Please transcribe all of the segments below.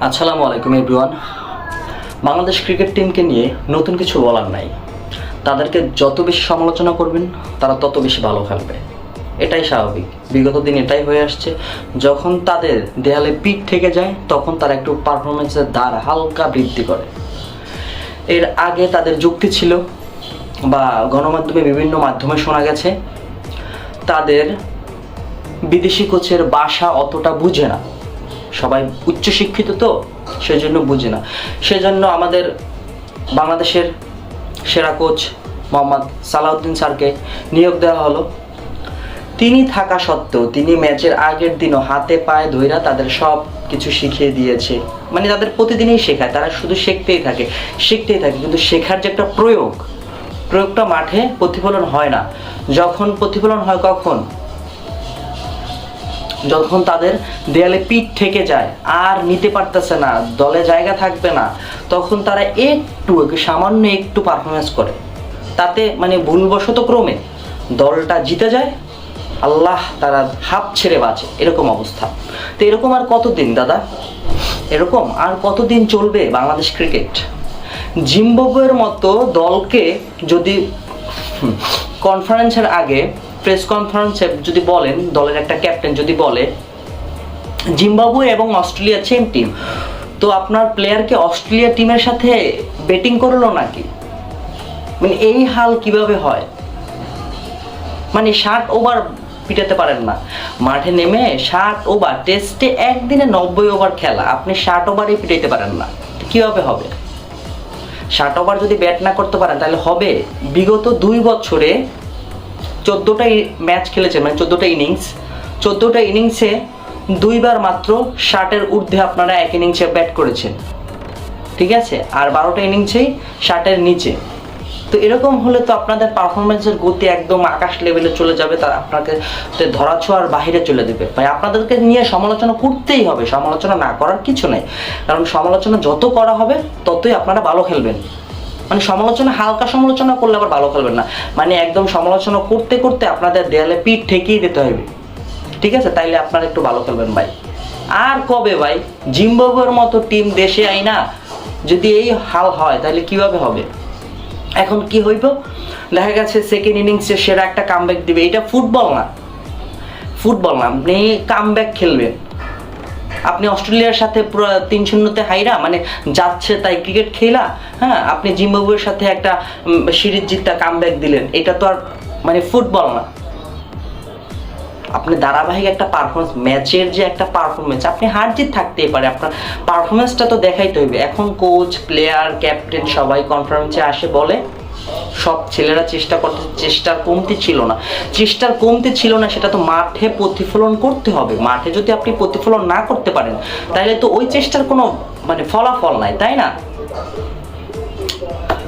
আসসালামু আলাইকুম everyone. Bangladesh cricket টিমকে নিয়ে নতুন কিছু বলার নাই। তাদেরকে যত বেশি সমালোচনা করবেন তারা তত বেশি ভালো খেলবে, এটাই স্বাভাবিক। বিগত দিন এটাই হয়ে আসছে, যখন তাদের দেয়ালে পিঠ থেকে যায় তখন তারা একটু পারফরমেন্সের দ্বার হালকা বৃদ্ধি করে। এর আগে তাদের যুক্তি ছিল বা গণমাধ্যমে বিভিন্ন মাধ্যমে শোনা গেছে তাদের বিদেশি কোচের বাসা অতটা বুঝে না, সবাই উচ্চশিক্ষিত তো সেজন্য বুঝে না। সেজন্য আমাদের বাংলাদেশের সেরা কোচ মোহাম্মদ সালাউদ্দিন স্যারকে নিয়োগ দেওয়া হলো। তিনি থাকা সত্ত্বেও তিনি ম্যাচের আগের দিনও হাতে পায়ে ধইরা তাদের সব কিছু শিখিয়ে দিয়েছে। মানে তাদের প্রতিদিনই শেখায়, তারা শুধু শিখতেই থাকে কিন্তু শেখার যে একটা প্রয়োগটা মাঠে প্রতিফলন হয় না। যখন প্রতিফলন হয় কখন? যখন তাদের দেয়ালে পিঠ থেকে যায়, আর নিতে পারতেছে না, দলে জায়গা থাকবে না, তখন তারা সামান্য একটু পারফরমেন্স করে, তাতে মানে ভুলবশত ক্রমে দলটা জিতে যায়, আল্লাহ তারা হাঁপ ছেড়ে বাঁচে, এরকম অবস্থা। তো এরকম আর কতদিন দাদা, এরকম আর কতদিন চলবে বাংলাদেশ ক্রিকেট? জিম্বাবুয়ের মতো দলকে যদি কনফারেন্সের আগে প্রেস কনফারেন্সে যদি বলেন, দলের একটা ক্যাপ্টেন যদি বলে জিম্বাবুয়ে এবং অস্ট্রেলিয়া সেম টিম, তো আপনার প্লেয়ারকে অস্ট্রেলিয়া টিমের সাথে ব্যাটিং করলো নাকি? মানে এই হাল কিভাবে হয়? মানে 60 ওভার পিটাতে পারেন না মাঠে নেমে, 60 ওভার টেস্টে একদিনে 90 ওভার খেলা, আপনি 60 ওভারই পিটাইতে পারেন না, কিভাবে হবে? 60 ওভার যদি ব্যাট না করতে পারেন তাহলে হবে? বিগত 2 বছরে 14টা ম্যাচ খেলেছেন, মানে 14টা ইনিংসে 2বার মাত্র 60-এর ঊর্ধ্বে আপনারা এক ইনিংসে ব্যাট করেছেন, ঠিক আছে? আর 12টা ইনিংসেই 60-এর নিচে। তো এরকম হলে তো আপনাদের পারফরমেন্সের গতি একদম আকাশ লেভেলে চলে যাবে, তার আপনাকে ধরাছোঁয়ার বাইরে চলে দেবে। ভাই আপনাদেরকে নিয়ে সমালোচনা করতেই হবে, সমালোচনা না করার কিছু নেই, কারণ সমালোচনা যত করা হবে ততই আপনারা ভালো খেলবেন। মানে সমালোচনা, হালকা সমালোচনা করলে আবার ভালো খেলবেন না, মানে একদম সমালোচনা করতে করতে আপনাদের দেয়ালে পিঠ ঠেকিয়ে দিতে হবে, ঠিক আছে? তাইলে আপনারা একটু ভালো খেলবেন ভাই। আর কবে ভাই? জিম্বাবুয়ের মতো টিম দেশে আইনা যদি এই হাল হয় তাহলে কিভাবে হবে? এখন কি হইব? দেখা গেছে সেকেন্ড ইনিংসে সেরা একটা কামব্যাক দিবে, এটা ফুটবল না, আপনি কামব্যাক খেলবেন। আপনি অস্ট্রেলিয়ার সাথে পুরো 3-0-তে হাইরা মানে যাচ্ছে তাই ক্রিকেট খেলা, হ্যাঁ, আপনি জিম্বাবুয়ের সাথে একটা সিরিজ জিতটা কামব্যাক দিলেন, এটা তো আর মানে ফুটবল না। আপনি ধারাবাহিক একটা পারফরমেন্স, ম্যাচের যে একটা পারফরমেন্স, আপনি হার জিত থাকতেই পারে, আপনার পারফরমেন্সটা তো দেখাইতে হইবে। এখন কোচ, প্লেয়ার, ক্যাপ্টেন সবাই কনফারেন্সে আসে বলে সব ছেলেরা চেষ্টার কমতি ছিল না, সেটা তো মাঠে প্রতিফলন করতে হবে। মাঠে যদি আপনি প্রতিফলন না করতে পারেন তাহলে তো ওই চেষ্টার কোনো মানে ফলাফল নাই, তাই না?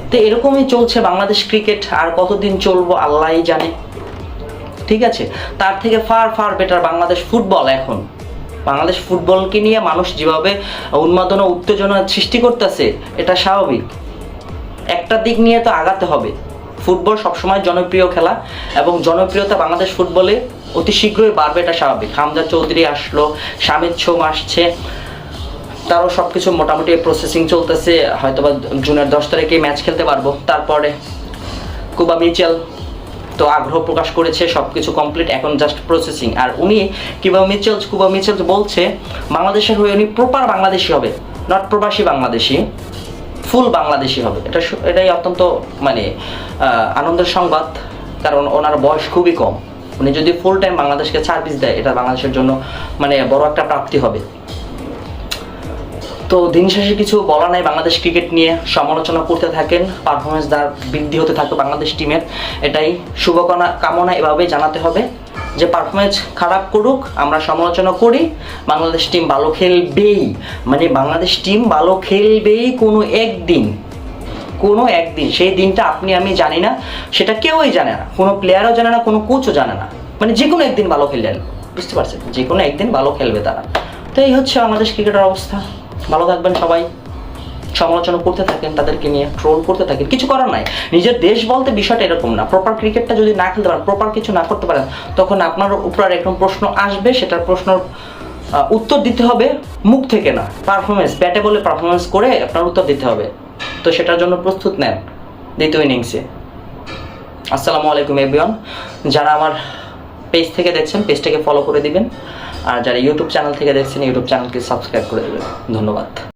তো এরকমই চলছে বাংলাদেশ ক্রিকেট, আর কতদিন চলবো আল্লাহই জানে, ঠিক আছে? তার থেকে ফার বেটার বাংলাদেশ ফুটবল। এখন বাংলাদেশ ফুটবলকে নিয়ে মানুষ যেভাবে উন্মাদনা উত্তেজনা সৃষ্টি করতেছে, এটা স্বাভাবিক। একটা দিক নিয়ে তো আগাতে হবে। ফুটবল সবসময় জনপ্রিয় খেলা, এবং জনপ্রিয়তা বাংলাদেশ ফুটবলে অতি শীঘ্রই বাড়বে, এটা স্বাভাবিক। হামজা চৌধুরী আসলো, শামিদ সোম আসছে, তারও সব কিছু মোটামুটি প্রসেসিং চলতেছে, হয়তোবা জুনের 10 তারিখে ম্যাচ খেলতে পারবো। তারপরে কুবা মিচেল তো আগ্রহ প্রকাশ করেছে, সব কিছু কমপ্লিট, এখন জাস্ট প্রসেসিং। আর উনি কুবা মিচেল বলছে বাংলাদেশের হয়ে উনি প্রপার বাংলাদেশি হবে, নট প্রবাসী বাংলাদেশি, ফুল বাংলাদেশি হবে। এটাই অত্যন্ত মানে আনন্দের সংবাদ, কারণ ওনার বয়স খুবই কম। উনি যদি ফুল টাইম বাংলাদেশকে সার্ভিস দেয়, এটা বাংলাদেশের জন্য মানে বড় একটা প্রাপ্তি হবে। তো দিন শেষে কিছু বলা নাই বাংলাদেশ ক্রিকেট নিয়ে, সমালোচনা করতে থাকেন, পারফরমেন্স বৃদ্ধি হতে থাকবে বাংলাদেশ টিমের, এটাই কামনা এভাবেই জানাতে হবে যে পারফরমেন্স খারাপ করুক, আমরা সমালোচনা করি, বাংলাদেশ টিম ভালো খেলবেই, মানে বাংলাদেশ টিম ভালো খেলবেই কোনো একদিন, সেই দিনটা আপনি আমি জানি না, সেটা কেউই জানে না, কোনো প্লেয়ারও জানে না, কোনো কোচও জানে না, মানে যে কোনো একদিন ভালো খেলবেন, বুঝতে পারছেন? যে কোনো একদিন ভালো খেলবে তারা। তো এই হচ্ছে বাংলাদেশ ক্রিকেটের অবস্থা। ভালো থাকবেন সবাই, সমালোচনা করতে থাকেন, তাদেরকে নিয়ে ট্রোল করতে থাকেন, কিছু করার নাই। নিজের দেশ বলতে বিষয়টা এরকম না, প্রপার ক্রিকেটটা যদি না খেলতে পারেন, প্রপার কিছু না করতে পারেন, তখন আপনার উপর এরকম প্রশ্ন আসবে, সেটার প্রশ্ন উত্তর দিতে হবে মুখ থেকে না, পারফরমেন্স, ব্যাটে বলে পারফরমেন্স করে আপনার উত্তর দিতে হবে। তো সেটার জন্য প্রস্তুত নেন দ্বিতীয় ইনিংসে। আসসালামু আলাইকুম এভরিওয়ান। যারা আমার পেজ থেকে দেখছেন পেজটাকে ফলো করে দিবেন, আর যারা ইউটিউব চ্যানেল থেকে দেখছেন ইউটিউব চ্যানেলকে সাবস্ক্রাইব করে দেবেন। ধন্যবাদ।